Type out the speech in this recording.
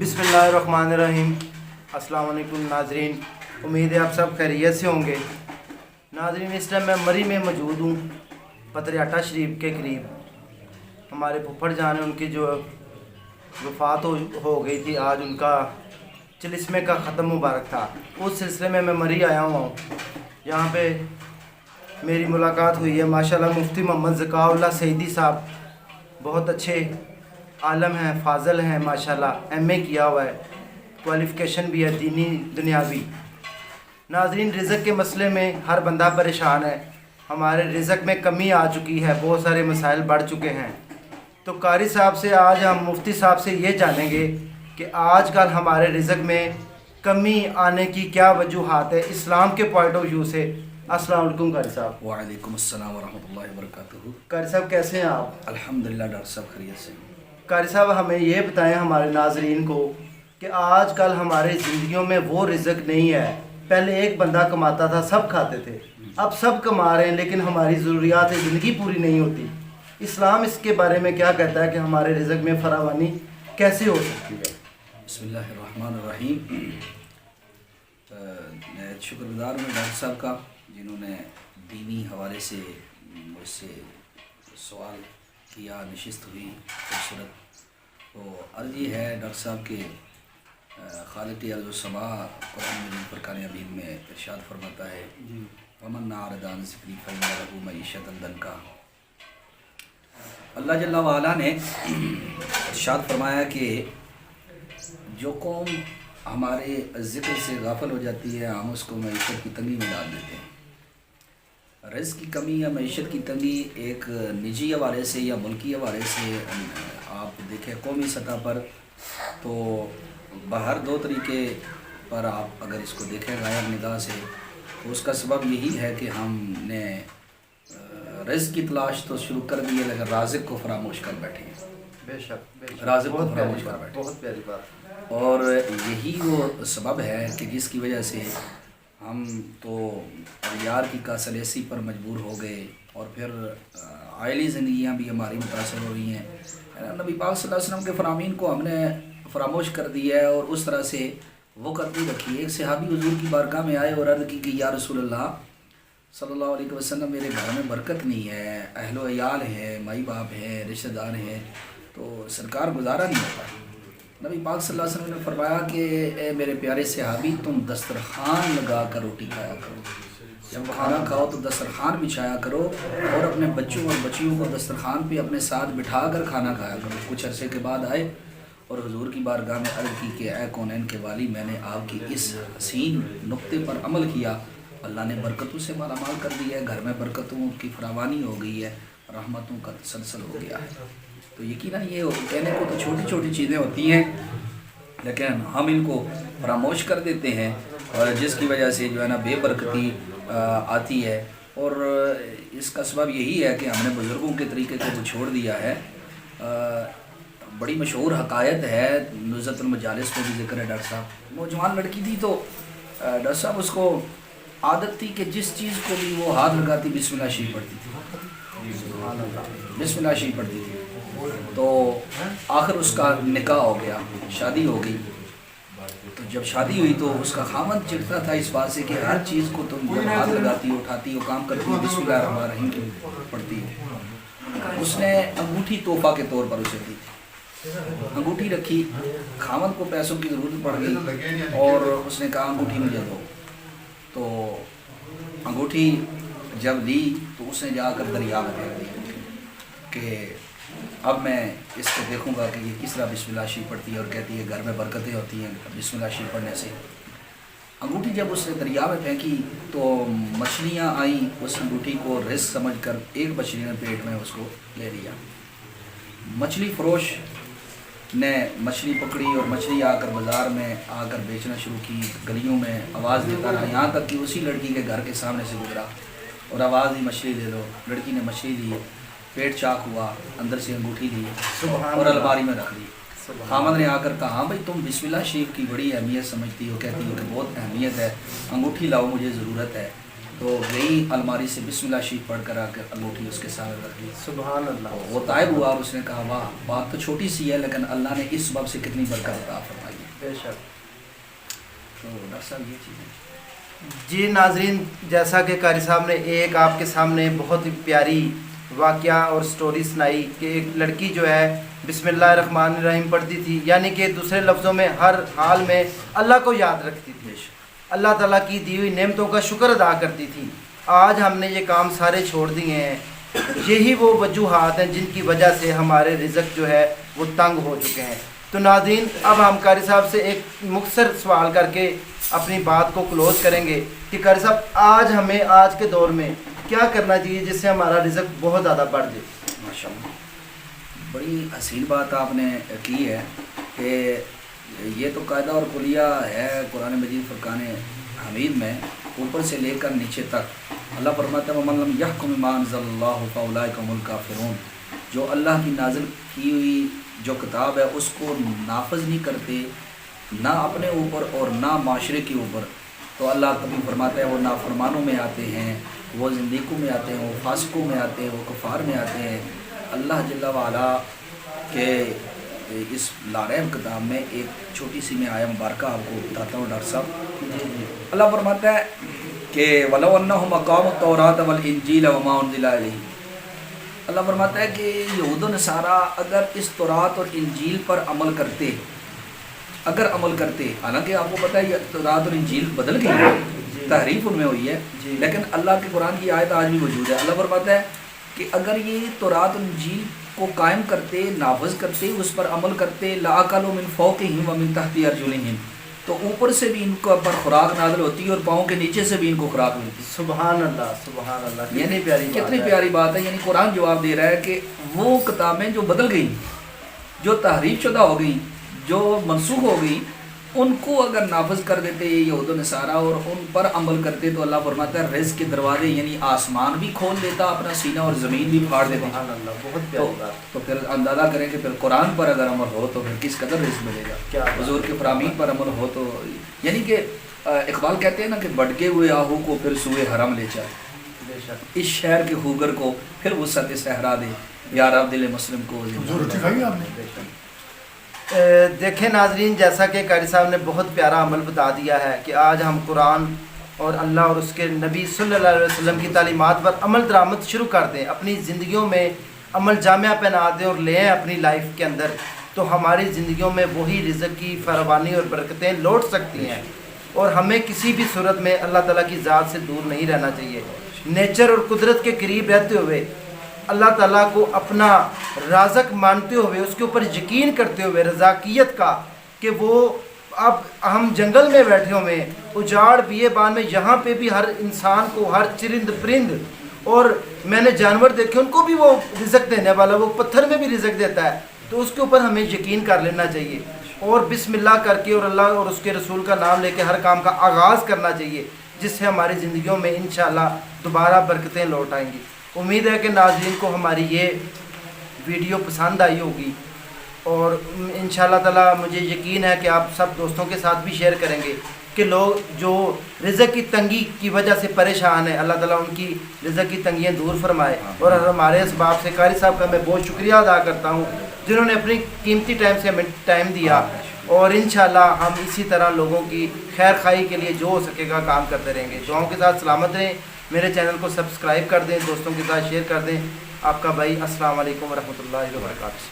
बिस्मिल्लाहिर्रहमानिर्रहीम। अस्सलाम वालेकुम नाजरीन, उम्मीद है आप सब खैरियत से होंगे। नाजरीन, इस टाइम मैं मरी में मौजूद हूँ, पतरियाटा शरीफ के करीब। हमारे फुफड़ जान है, उनकी जो वफ़ात हो गई थी, आज उनका चलिस्मे का ख़त्म मुबारक था। उस सिलसिले में मैं मरी आया हुआ हूँ। यहाँ पे मेरी मुलाकात हुई है माशाल्लाह मुफ्ती मोहम्मद ज़काउल्लाह सईदी साहब, बहुत अच्छे आलम हैं, फाज़ल हैं माशाल्लाह, एमए किया हुआ है, क्वालिफ़िकेशन भी है दीनी दुनियावी। नाज़रीन, रिज़्क़ के मसले में हर बंदा परेशान है। हमारे रिज़्क़ में कमी आ चुकी है, बहुत सारे मसाइल बढ़ चुके हैं। तो कारी साहब से आज हम मुफ्ती साहब से ये जानेंगे कि आजकल हमारे रिज़्क़ में कमी आने की क्या वजूहात है इस्लाम के पॉइंट ऑफ व्यू से। अस्सलाम वालेकुम कारी साहब। वालेकुम अस्सलाम वरहमतुल्लाहि वबरकातुहू। कारी साहब कैसे हैं आप? अल्हम्दुलिल्लाह डॉक्टर साहब खैरियत से। कारी साहब, हमें ये बताएं हमारे नाजरीन को कि आजकल हमारे ज़िंदगियों में वो रिज़्क़ नहीं है। पहले एक बंदा कमाता था, सब खाते थे, अब सब कमा रहे हैं लेकिन हमारी ज़रूरियात ज़िंदगी पूरी नहीं होती। इस्लाम इसके बारे में क्या कहता है कि हमारे रिज़्क़ में फरावानी कैसे हो सकती है? बिस्मिल्लाहिर्रहमानिर्रहीम। मैं शुक्रगुजार हूँ डॉक्टर साहब का, जिन्होंने दीनी हवाले से मुझसे सवाल किया, नशिस्त हुई खूबसूरत। तो अर्ज़ ये है डॉक्टर साहब के खालिक़ अर्ज़ व समा कुरान मजीद फुरक़ान हमीद में इरशाद फरमाता है, वमन अअरज़ अन ज़िक्री फ़इन्न लहू मईशतन दंका। अल्लाह जल्ला व अला ने इरशाद फरमाया कि जो कौम हमारे ज़िक्र से गाफिल हो जाती है, हम उसको मईशत की तंगी में डाल देते हैं। रिज़्क़ की कमी या मईशत की तंगी एक निजी हवाले से या मुल्की हवाले से आप देखें कौमी सतह पर, तो बाहर दो तरीके पर आप अगर इसको देखें गायब निगाह से, तो उसका सबब यही है कि हमने रिज़्क़ की तलाश तो शुरू कर दी है लेकिन राज़िक़ को फरामोश कर बैठे हैं। बेशक राज़िक़ को फरामोश कर बैठे, बहुत प्यारी बात। और यही वो सबब है कि जिसकी वजह से हम तो यार की कासलेसी पर मजबूर हो गए और फिर आइली ज़िंदगियाँ भी हमारी मुतासर हो रही हैं। नबी पाक सल्लल्लाहु अलैहि वसल्लम के फ़रामीन को हमने फरामोश कर दिया है और उस तरह से वो करती रखी है। एक सहाबी हुज़ूर की बारगाह में आए और अर्ज़ की कि या रसूलल्लाह सल्लल्लाहु अलैहि वसल्लम, मेरे घर में बरकत नहीं है, अहलो अयाल है, माई बाप हैं, रिश्तेदार हैं, तो सरकार गुजारा नहीं होता। नबी पाक सल्लल्लाहु अलैहि वसल्लम ने फरमाया कि ए मेरे प्यारे सहाबी, तुम दस्तरखान लगा कर रोटी खाया करो, जब खाना खाओ तो दस्तरखान बिछाया करो और अपने बच्चों और बच्चियों को दस्तरखान पे अपने साथ बिठा कर खाना खाया करो। कुछ अरसे के बाद आए और हुजूर की बारगाह में अर्ज़ की कि ए कौनैन के वाली, मैंने आपकी इस हसीन नुक्ते पर अमल किया, अल्लाह ने बरकतों से मालामाल कर दिया है, घर में बरकतों की फरावानी हो गई है, रहमतों का तसलसल हो गया है। तो यकीनन ये कहने को तो छोटी छोटी चीज़ें होती हैं लेकिन हम इनको फरामोश कर देते हैं और जिसकी वजह से जो है ना बेबरकती आती है। और इसका सबब यही है कि हमने बुज़ुर्गों के तरीके को तो छोड़ दिया है। बड़ी मशहूर हकायत है, नुज़रतुल मजालिस में भी जिक्र है डॉक्टर साहब, नौजवान लड़की थी तो डॉक्टर साहब उसको आदत थी कि जिस चीज़ को भी वो हाथ लगाती बिस्मिल्लाह शरीफ पढ़ती थी, बिस्मिल्लाह शरीफ पढ़ती थी। तो आखिर उसका निकाह हो गया, शादी हो गई। तो जब शादी हुई तो उसका खामद चिढ़ता था इस बात से कि हर चीज़ को तुम जब हाथ लगाती हो, उठाती हो, काम करती हो, बिस्मिल्लाह रहमान रहीम पढ़ती हो। उसने अंगूठी तोहफा के तौर पर उसे दी, अंगूठी रखी। खामद को पैसों की ज़रूरत पड़ गई और उसने कहा अंगूठी मुझे दो। तो अंगूठी जब ली तो उसने जाकर दरिया में फेंक दी कि अब मैं इसको देखूंगा कि ये किस तरह बिस्मिल्लाह शरीफ पढ़ती है और कहती है घर में बरकतें होती हैं बिस्मिल्लाह शरीफ पढ़ने से। अंगूठी जब उसने दरिया में फेंकी तो मछलियाँ आईं, उस अंगूठी को रिस्क समझकर एक मछली ने पेट में उसको ले लिया। मछली फरोश ने मछली पकड़ी और मछली आकर बाज़ार में आकर बेचना शुरू की, गलियों में आवाज़ देता रहा, यहाँ तक कि उसी लड़की के घर के सामने से गुजरा और आवाज़ दी मछली दे दो। लड़की ने मछली दी, पेट चाक हुआ, अंदर से अंगूठी ली और अलमारी में रख दी। खामद ने आकर कहा, हाँ भाई तुम बिस्मिल्लाह शरीफ की बड़ी अहमियत समझती हो, कहती हो कि बहुत अहमियत है, अंगूठी लाओ मुझे ज़रूरत है। तो गई अलमारी से बिस्मिल्लाह शरीफ पढ़ कर आकर अंगूठी उसके सामने रख दी। सुभान अल्लाह। वो तायब हुआ और उसने कहा वाह, बात तो छोटी सी है लेकिन अल्लाह ने इस सबब से कितनी बरकत अता फरमाई। بے شک۔ تو ڈاکٹر صاحب یہ چیزیں جی ناظرین، جیسا کہ قاری صاحب نے ایک آپ کے سامنے بہت ہی پیاری واقعہ اور سٹوری سنائی کہ ایک لڑکی جو ہے بسم اللہ الرحمن الرحیم پڑھتی تھی، یعنی کہ دوسرے لفظوں میں ہر حال میں اللہ کو یاد رکھتی تھی، اللہ تعالیٰ کی دی ہوئی نعمتوں کا شکر ادا کرتی تھی۔ آج ہم نے یہ کام سارے چھوڑ دیے ہیں، یہی وہ وجوہات ہیں جن کی وجہ سے ہمارے رزق جو ہے وہ تنگ ہو چکے ہیں۔ تو ناظرین، اب ہم قاری صاحب سے ایک مختصر سوال کر کے اپنی بات کو کلوز کریں گے کہ قاری صاحب آج ہمیں آج کے دور میں کیا کرنا چاہیے جس سے ہمارا رزق بہت زیادہ بڑھ جائے؟ ماشاء اللہ، بڑی حسین بات آپ نے کی ہے کہ یہ تو قاعدہ اور کلیہ ہے قرآن مجید فرقان حمید میں، اوپر سے لے کر نیچے تک اللہ فرماتا ہے وَمَن لَّمْ يَحْكُم بِمَا أَنزَلَ اللَّهُ فَأُولَٰئِكَ هُمُ الْكَافِرُونَ، جو اللہ کی نازل کی ہوئی جو کتاب ہے اس کو نافذ نہیں کرتے، نہ اپنے اوپر اور نہ معاشرے کے اوپر، تو اللہ کبھی فرماتا ہے وہ نافرمانوں میں آتے ہیں، وہ زندیقوں میں آتے ہیں، وہ فاسقوں میں آتے ہیں، وہ کفار میں آتے ہیں۔ اللہ جل وعلا کے اس لاریب کتاب میں ایک چھوٹی سی میں آیا مبارکہ آپ کو بتاتا ہوں ڈاکٹر صاحب۔ اللہ فرماتا ہے کہ وَلَوْ أَنَّهُمْ أَقَامُوا التَّوْرَاةَ وَالْإِنجِيلَ وَمَا أُنزِلَ إِلَيْهِمْ، اللہ فرماتا ہے کہ یہود و نصارہ اگر اس تورات اور انجیل پر عمل کرتے، اگر عمل کرتے، حالانکہ آپ کو پتہ ہے یہ تورات اور انجیل بدل گئی ہے، تحریف ان میں ہوئی ہے، لیکن اللہ کے قرآن کی آیت آج بھی موجود ہے۔ اللہ فرماتا ہے کہ اگر یہ تورات اور انجیل کو قائم کرتے، نافذ کرتے، اس پر عمل کرتے، لَأَكَلُوا مِن فَوْقِهِمْ وَمِن تَحْتِ أَرْجُلِهِمْ، تو اوپر سے بھی ان کو پر خوراک نازل ہوتی ہے اور پاؤں کے نیچے سے بھی ان کو خوراک ملتی ہے۔ سبحان اللہ، سبحان اللہ، یعنی پیاری بات کتنی ہے۔ پیاری بات ہے، یعنی قرآن جواب دے رہا ہے کہ وہ کتابیں جو بدل گئیں، جو تحریف شدہ ہو گئیں، جو منسوخ ہو گئیں، ان کو اگر نافذ کر دیتے یہود و نصارہ اور ان پر عمل کرتے تو اللہ فرماتا ہے رزق کے دروازے یعنی آسمان بھی کھول دیتا اپنا سینہ اور زمین بھی پھاڑ دیتا۔ سبحان اللہ، بہت پیاری بات۔ تو پھر اندازہ کریں کہ پھر قرآن پر اگر عمل ہو تو پھر کس قدر رزق ملے گا، کیا حضور کے فرامین پر عمل ہو تو، یعنی کہ اقبال کہتے ہیں نا کہ بھٹکے ہوئے آہو کو پھر سوئے حرم لے چل، بے شک۔ اس شہر کے خوگر کو پھر وسعت صحرا دے، یا رب دل مسلم کو بے شک۔ دیکھیں ناظرین، جیسا کہ قاری صاحب نے بہت پیارا عمل بتا دیا ہے کہ آج ہم قرآن اور اللہ اور اس کے نبی صلی اللہ علیہ وسلم کی تعلیمات پر عمل درآمد شروع کر دیں، اپنی زندگیوں میں عمل جامعہ پہنا دیں اور لیں اپنی لائف کے اندر، تو ہماری زندگیوں میں وہی رزق کی فراوانی اور برکتیں لوٹ سکتی ہیں، اور ہمیں کسی بھی صورت میں اللہ تعالیٰ کی ذات سے دور نہیں رہنا چاہیے۔ نیچر اور قدرت کے قریب رہتے ہوئے اللہ تعالیٰ کو اپنا رازق مانتے ہوئے، اس کے اوپر یقین کرتے ہوئے رزاقیت کا، کہ وہ اب ہم جنگل میں بیٹھے ہوئے ہیں، اجاڑ بیابان میں، یہاں پہ بھی ہر انسان کو، ہر چرند پرند اور میں نے جانور دیکھے ان کو بھی وہ رزق دینے والا، وہ پتھر میں بھی رزق دیتا ہے، تو اس کے اوپر ہمیں یقین کر لینا چاہیے اور بسم اللہ کر کے اور اللہ اور اس کے رسول کا نام لے کے ہر کام کا آغاز کرنا چاہیے، جس سے ہماری زندگیوں میں انشاءاللہ دوبارہ برکتیں لوٹ آئیں گی۔ امید ہے کہ ناظرین کو ہماری یہ ویڈیو پسند آئی ہوگی، اور انشاءاللہ تعالیٰ مجھے یقین ہے کہ آپ سب دوستوں کے ساتھ بھی شیئر کریں گے کہ لوگ جو رزق کی تنگی کی وجہ سے پریشان ہیں، اللہ تعالیٰ ان کی رزق کی تنگیاں دور فرمائے، اور ہمارے اسباب سے قاری صاحب کا میں بہت شکریہ ادا کرتا ہوں جنہوں نے اپنی قیمتی ٹائم سے ہمیں ٹائم دیا، اور انشاءاللہ ہم اسی طرح لوگوں کی خیر خواہی کے لیے جو ہو سکے گا کام کرتے رہیں گے۔ دعاؤں کے ساتھ سلامت رہیں، میرے چینل کو سبسکرائب کر دیں، دوستوں کے ساتھ شیئر کر دیں۔ آپ کا بھائی، السلام علیکم ورحمۃ اللہ وبرکاتہ۔